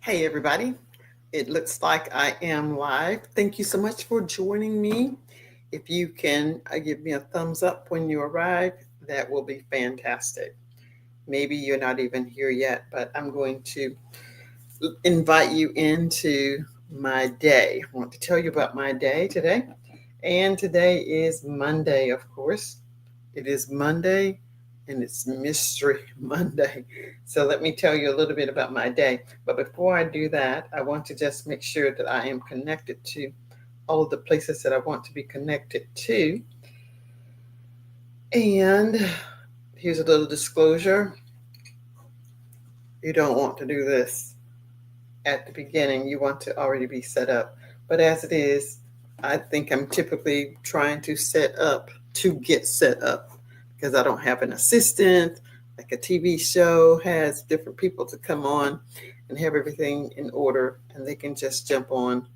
Hey, everybody. It looks like I am live. Thank you so much for joining me. If you can give me a thumbs up when you arrive, that will be fantastic. Maybe you're not even here yet, but I'm going to invite you into my day. I want to tell you about my day today. And today is Monday, of course. It is Monday and it's Mystery Monday. So let me tell you a little bit about my day. But before I do that, I want to just make sure that I am connected to all of the places that I want to be connected to. And here's a little disclosure: you don't want to do this at the beginning, you want to already be set up. But as it is, I think I'm typically trying to set up to get set up because I don't have an assistant. Like a TV show has different people to come on and have everything in order, and they can just jump on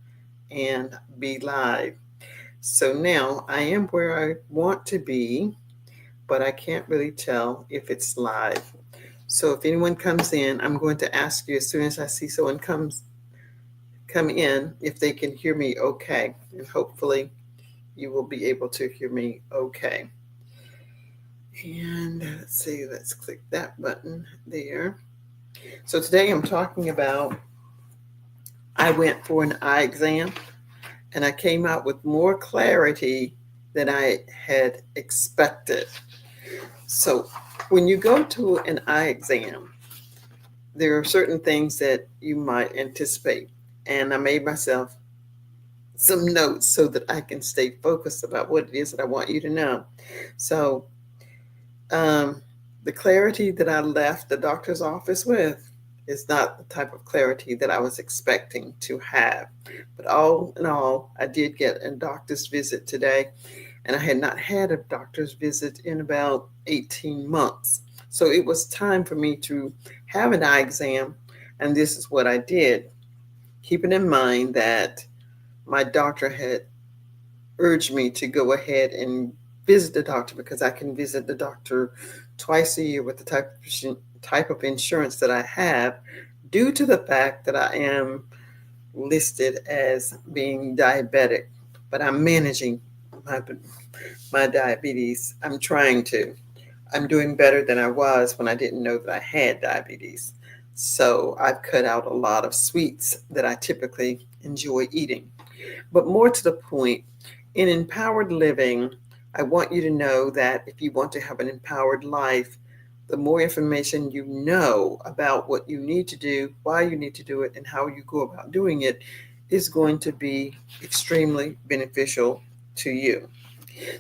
and be live. So now I am where I want to be, but I can't really tell if it's live. So if anyone comes in, I'm going to ask you as soon as I see someone come in if they can hear me okay. And hopefully you will be able to hear me okay. And let's see, let's click that button there. So today I'm talking about I went for an eye exam and I came out with more clarity than I had expected. So when you go to an eye exam, there are certain things that you might anticipate. And I made myself some notes so that I can stay focused about what it is that I want you to know. So, um, the clarity that I left the doctor's office with is not the type of clarity that I was expecting to have. But all in all, I did get a doctor's visit today, and I had not had a doctor's visit in about 18 months. So it was time for me to have an eye exam, and this is what I did. Keeping in mind that my doctor had urged me to go ahead and visit the doctor because I can visit the doctor twice a year with the type of insurance that I have, due to the fact that I am listed as being diabetic, but I'm managing my my diabetes. I'm trying to. I'm doing better than I was when I didn't know that I had diabetes. So I've cut out a lot of sweets that I typically enjoy eating. But more to the point, in empowered living, I want you to know that if you want to have an empowered life, the more information you know about what you need to do, why you need to do it, and how you go about doing it is going to be extremely beneficial to you.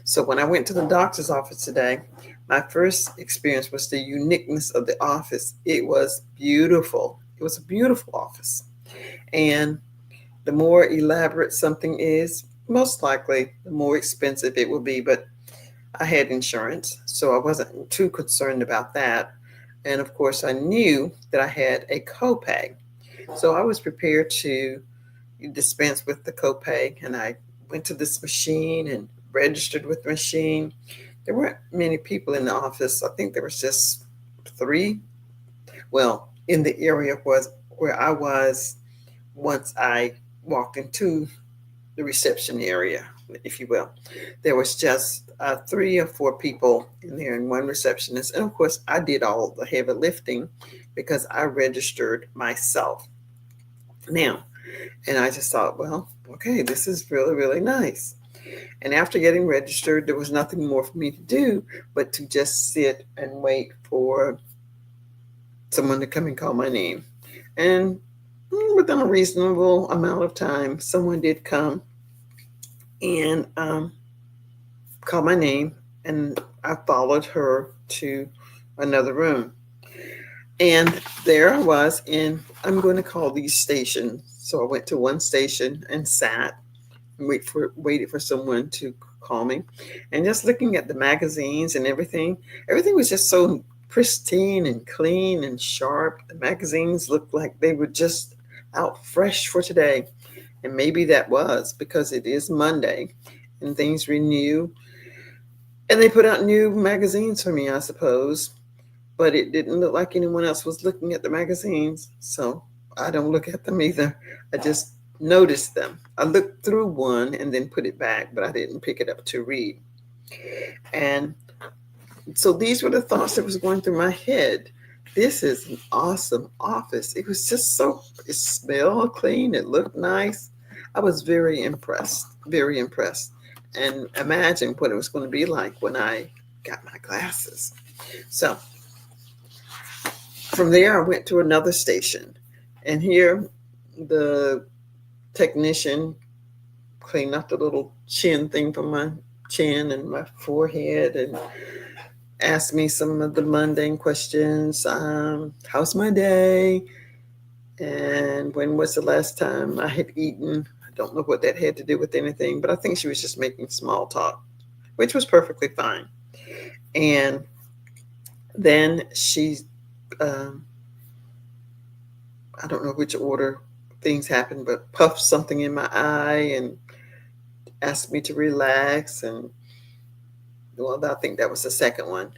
So when I went to the doctor's office today, my first experience was the uniqueness of the office. It was beautiful. It was a beautiful office. And the more elaborate something is, most likely the more expensive it will be. But I had insurance, so I wasn't too concerned about that. And of course, I knew that I had a copay. So I was prepared to dispense with the copay. And I went to this machine and registered with the machine. There weren't many people in the office. I think there was just three. Well, in the area was where I was once I walked into the reception area, if you will. There was just three or four people in there and one receptionist. And of course, I did all the heavy lifting because I registered myself. Now, and I just thought, well, okay, this is really, really nice. And after getting registered, there was nothing more for me to do but to just sit and wait for someone to come and call my name. And within a reasonable amount of time, someone did come and call my name, and I followed her to another room. And there I was in, I'm going to call these stations. So I went to one station and sat and waited for someone to call me. And just looking at the magazines and everything was just so pristine and clean and sharp. The magazines looked like they were just out fresh for today. And maybe that was because it is Monday and things renew. And they put out new magazines for me, I suppose. But it didn't look like anyone else was looking at the magazines. So I don't look at them either. I just noticed them. I looked through one and then put it back, but I didn't pick it up to read. And so these were the thoughts that was going through my head. This is an awesome office. It was just so, it smelled clean. It looked nice. I was very impressed, very impressed. And imagine what it was going to be like when I got my glasses. So from there, I went to another station. And here, the technician cleaned up the little chin thing from my chin and my forehead and asked me some of the mundane questions. How's my day? And when was the last time I had eaten? I don't know what that had to do with anything, but I think she was just making small talk, which was perfectly fine. And then she, um, I don't know which order things happened, but puffed something in my eye and asked me to relax. And well, I think that was the second one.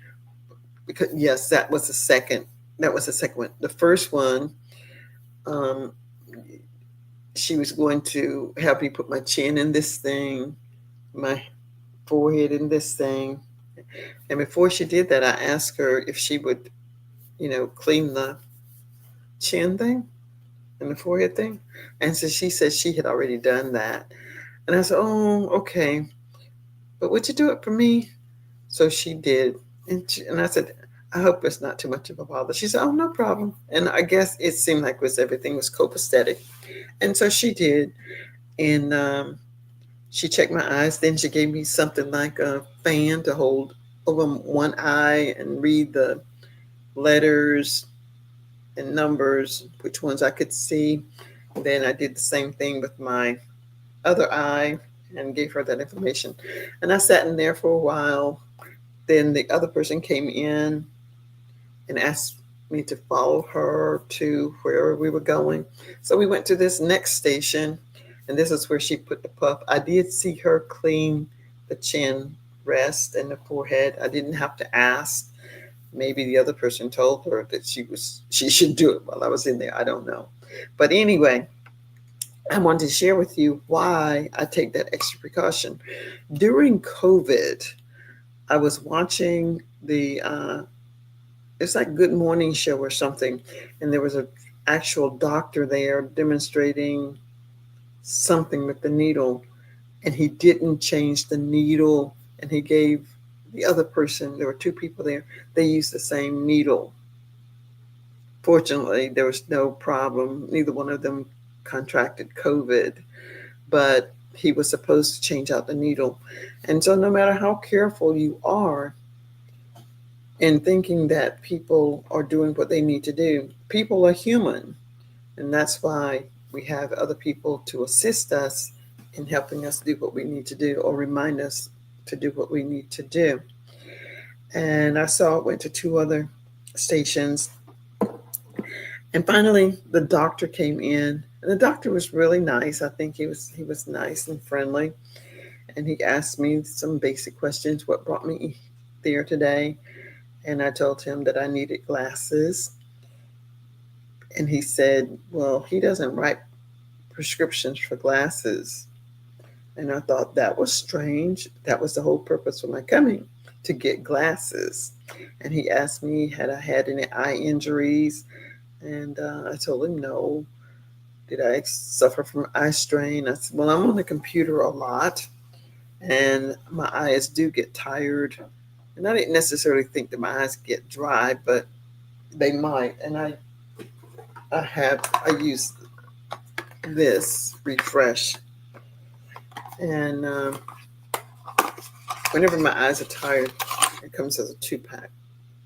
Because yes, that was the second. That was the second one. The first one, um, she was going to help me put my chin in this thing, my forehead in this thing. And before she did that, I asked her if she would, clean the chin thing and the forehead thing. And so she said she had already done that. And I said, oh, okay. But would you do it for me? So she did. And I said, I hope it's not too much of a bother. She said, oh, no problem. And I guess it seemed like everything was copacetic. And so she did. And she checked my eyes. Then she gave me something like a fan to hold over one eye and read the letters and numbers, which ones I could see. Then I did the same thing with my other eye and gave her that information. And I sat in there for a while. Then the other person came in and asked me to follow her to where we were going. So we went to this next station, and this is where she put the puff. I did see her clean the chin rest and the forehead. I didn't have to ask. Maybe the other person told her that she should do it while I was in there. I don't know. But anyway, I wanted to share with you why I take that extra precaution. During COVID, I was watching it's like Good Morning Show or something, and there was an actual doctor there demonstrating something with the needle, and he didn't change the needle, and he gave the other person, there were two people there, they used the same needle. Fortunately, there was no problem. Neither one of them contracted COVID, but he was supposed to change out the needle. And so no matter how careful you are in thinking that people are doing what they need to do, people are human. And that's why we have other people to assist us in helping us do what we need to do or remind us to do what we need to do. And I saw it went to two other stations. And finally, the doctor came in, and the doctor was really nice. I think he was nice and friendly. And he asked me some basic questions. What brought me there today? And I told him that I needed glasses. And he said, well, he doesn't write prescriptions for glasses. And I thought that was strange. That was the whole purpose for my coming, to get glasses. And he asked me, had I had any eye injuries? And I told him no. Did I suffer from eye strain? I said, well, I'm on the computer a lot, and my eyes do get tired. And I didn't necessarily think that my eyes get dry, but they might. And I use this refresh, and whenever my eyes are tired, it comes as a 2-pack.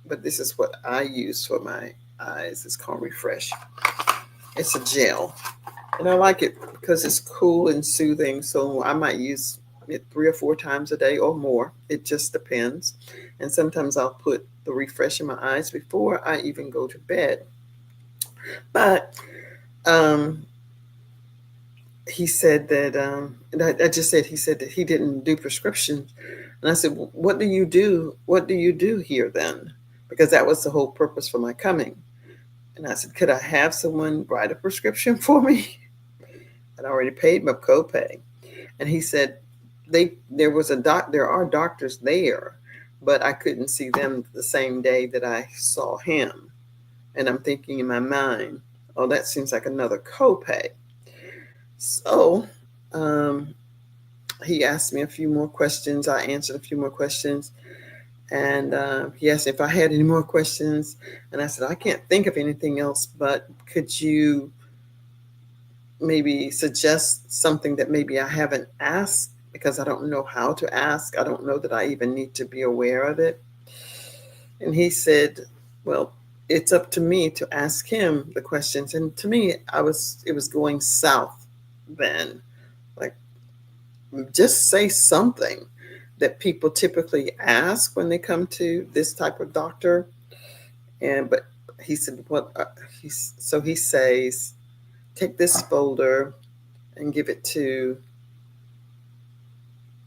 But this is what I use for my eyes. It's called Refresh. It's a gel, and I like it because it's cool and soothing. So I might use it 3 or 4 times a day or more. It just depends. And sometimes I'll put the Refresh in my eyes before I even go to bed. But he said that, and I just said, he said that he didn't do prescriptions. And I said, well, what do you do? What do you do here then? Because that was the whole purpose for my coming. And I said, could I have someone write a prescription for me? I'd already paid my copay. And he said, there are doctors there, but I couldn't see them the same day that I saw him. And I'm thinking in my mind, oh, that seems like another copay. So um, he asked me a few more questions. I answered a few more questions. And he asked if I had any more questions. And I said, I can't think of anything else, but could you maybe suggest something that maybe I haven't asked because I don't know how to ask? I don't know that I even need to be aware of it. And he said, well, it's up to me to ask him the questions. And to me, it was going south then. Like, just say something that people typically ask when they come to this type of doctor. But he said, he says, take this folder and give it to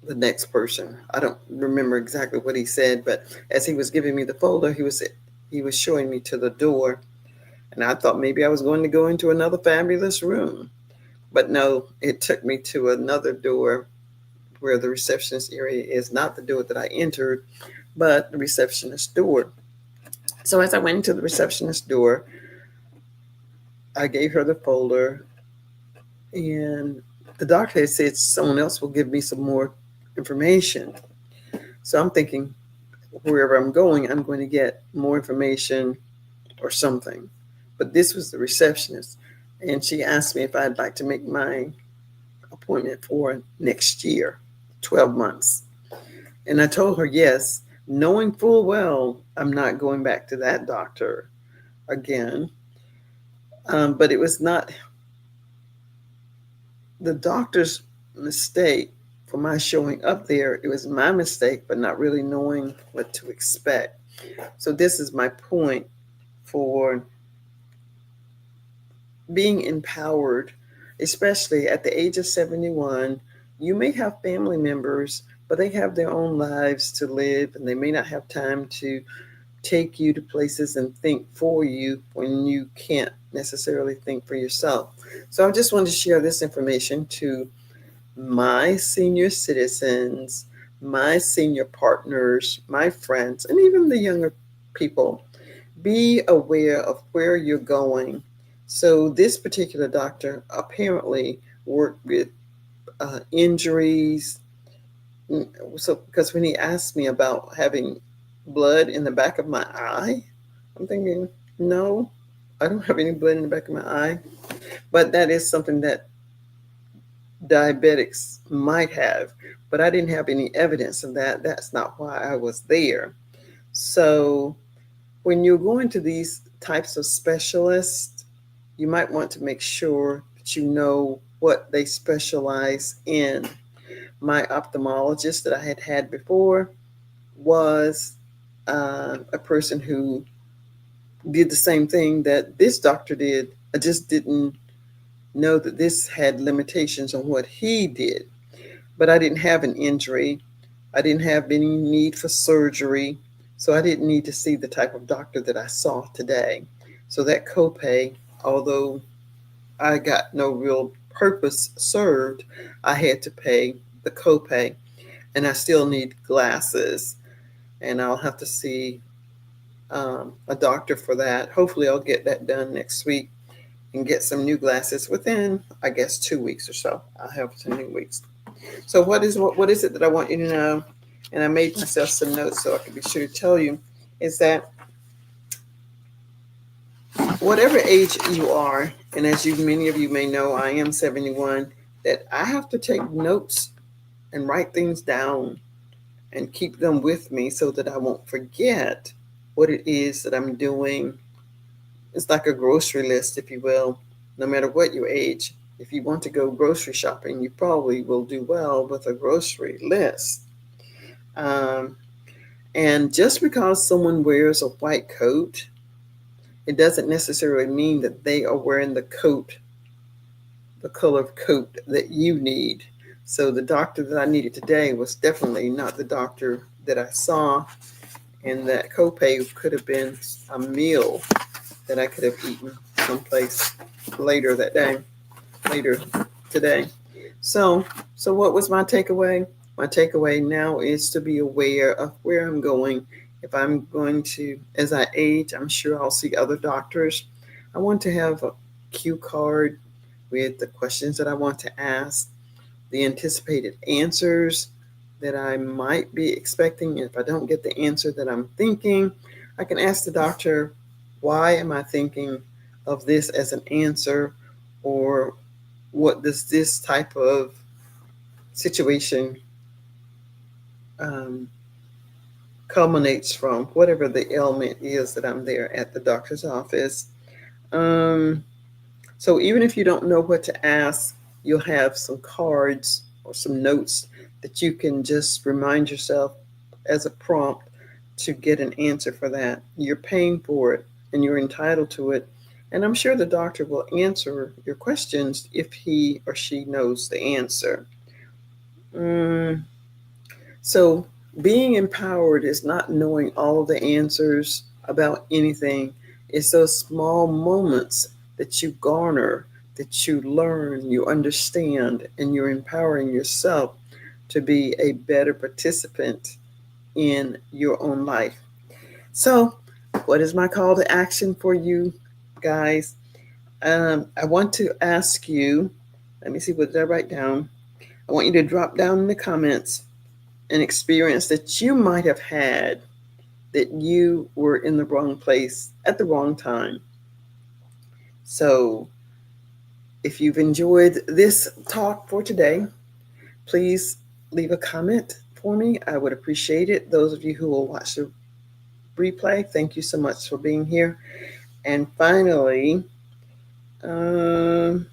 the next person. I don't remember exactly what he said, but as he was giving me the folder, he was showing me to the door, and I thought maybe I was going to go into another fabulous room, but no, it took me to another door where the receptionist area is, not the door that I entered, but the receptionist door. So as I went into the receptionist door, I gave her the folder, and the doctor had said someone else will give me some more information. So I'm thinking, wherever I'm going to get more information or something. But this was the receptionist, and she asked me if I'd like to make my appointment for next year, 12 months. And I told her yes, knowing full well I'm not going back to that doctor again. But it was not the doctor's mistake for my showing up there. It was my mistake for not really knowing what to expect. So this is my point for being empowered, especially at the age of 71. You may have family members, but they have their own lives to live, and they may not have time to take you to places and think for you when you can't necessarily think for yourself. So I just wanted to share this information to my senior citizens, my senior partners, my friends, and even the younger people. Be aware of where you're going. So this particular doctor apparently worked with injuries. So because when he asked me about having blood in the back of my eye, I'm thinking, no, I don't have any blood in the back of my eye. But that is something that diabetics might have, but I didn't have any evidence of that. That's not why I was there. So when you're going to these types of specialists, you might want to make sure that you know what they specialize in. My ophthalmologist that I had had before was a person who did the same thing that this doctor did. I just didn't know that this had limitations on what he did. But I didn't have an injury. I didn't have any need for surgery. So I didn't need to see the type of doctor that I saw today. So that copay, although I got no real purpose served, I had to pay the copay. And I still need glasses. And I'll have to see a doctor for that. Hopefully I'll get that done next week and get some new glasses within, I guess, 2 weeks or so. I'll have some new weeks. So what is it that I want you to know? And I made myself some notes so I can be sure to tell you, is that whatever age you are, and as many of you may know, I am 71, that I have to take notes and write things down and keep them with me so that I won't forget what it is that I'm doing. It's like a grocery list, if you will. No matter what your age, if you want to go grocery shopping, you probably will do well with a grocery list. And just because someone wears a white coat, it doesn't necessarily mean that they are wearing the color of coat that you need. So the doctor that I needed today was definitely not the doctor that I saw, and that copay could have been a meal that I could have eaten someplace later that day, later today. So, so what was my takeaway? My takeaway now is to be aware of where I'm going. If I'm going to, as I age, I'm sure I'll see other doctors. I want to have a cue card with the questions that I want to ask, the anticipated answers that I might be expecting. If I don't get the answer that I'm thinking, I can ask the doctor, why am I thinking of this as an answer? Or what does this type of situation um, culminates from, whatever the ailment is that I'm there at the doctor's office. Um, so even if you don't know what to ask, you'll have some cards or some notes that you can just remind yourself as a prompt to get an answer for that. You're paying for it and you're entitled to it. And I'm sure the doctor will answer your questions if he or she knows the answer. Mm, so being empowered is not knowing all the answers about anything. It's those small moments that you garner, that you learn, you understand, and you're empowering yourself to be a better participant in your own life. So, what is my call to action for you guys? I want to ask you, let me see what did I write down. I want you to drop down in the comments an experience that you might have had that you were in the wrong place at the wrong time. So, if you've enjoyed this talk for today, please leave a comment for me. I would appreciate it. Those of you who will watch the replay, thank you so much for being here. And finally, come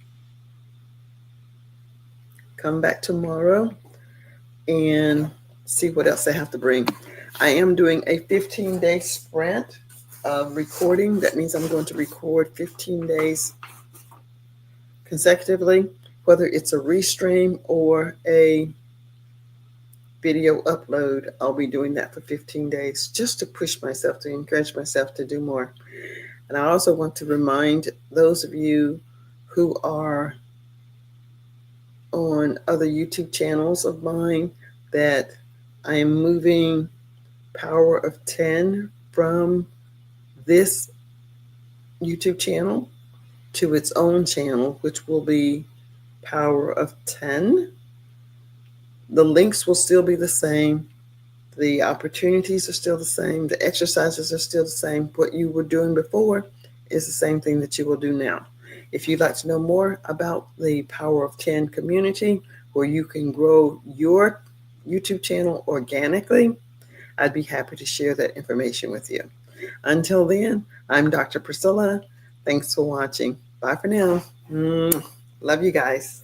back tomorrow and see what else I have to bring. I am doing a 15-day sprint of recording. That means I'm going to record 15 days consecutively, whether it's a restream or a video upload. I'll be doing that for 15 days just to push myself, to encourage myself to do more. And I also want to remind those of you who are on other YouTube channels of mine that I am moving Power of 10 from this YouTube channel to its own channel, which will be Power of 10. The links will still be the same. The opportunities are still the same. The exercises are still the same. What you were doing before is the same thing that you will do now. If you'd like to know more about the Power of 10 community, where you can grow your YouTube channel organically, I'd be happy to share that information with you. Until then, I'm Dr. Priscilla. Thanks for watching. Bye for now. Love you guys.